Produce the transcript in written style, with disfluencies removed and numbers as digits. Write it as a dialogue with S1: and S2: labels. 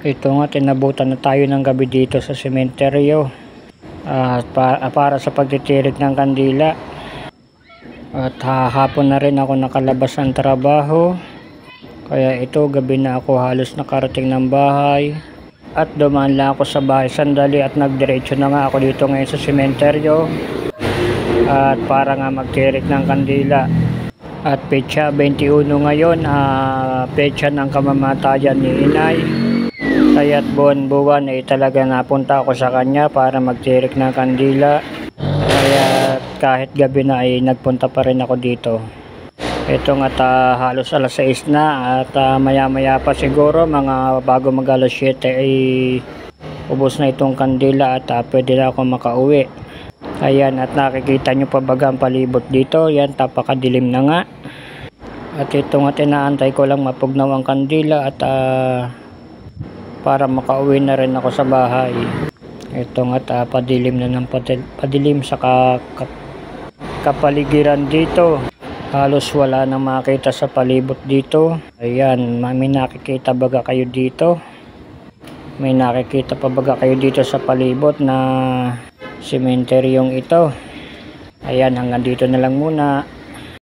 S1: Ito nga, tinabutan na tayo ng gabi dito sa sementeryo para sa pagtitirik ng kandila. At hapon na rin ako nakalabas ng trabaho. Kaya ito, gabi na ako halos nakarating ng bahay. At dumaan lang ako sa bahay sandali at nagdiretso na nga ako dito ngayon sa sementeryo. At para nga magtirik ng kandila. At petsa 21 ngayon, petsa ng kamamatayan ni inay. Kaya't buwan-buwan ay talaga napunta ako sa kanya para magtirik ng kandila. Kaya kahit gabi na ay nagpunta pa rin ako dito. Ito nga't halos alas 6 na at maya-maya pa siguro mga bago mag alas 7 ay ubos na itong kandila at pwede na ako makauwi. Ayan, at nakikita nyo pa baga ang palibot dito. Yan, tapakadilim na nga. At ito nga't inaantay ko lang mapugnaw ang kandila at para makauwi na rin ako sa bahay. Ito nga, padilim na ng padilim sa kapaligiran dito. Halos wala nang makita sa palibot dito. Ayan, may nakikita baga kayo dito? May nakikita pa baga kayo dito sa palibot na sementeryong ito? Ayan, hanggang dito na lang muna.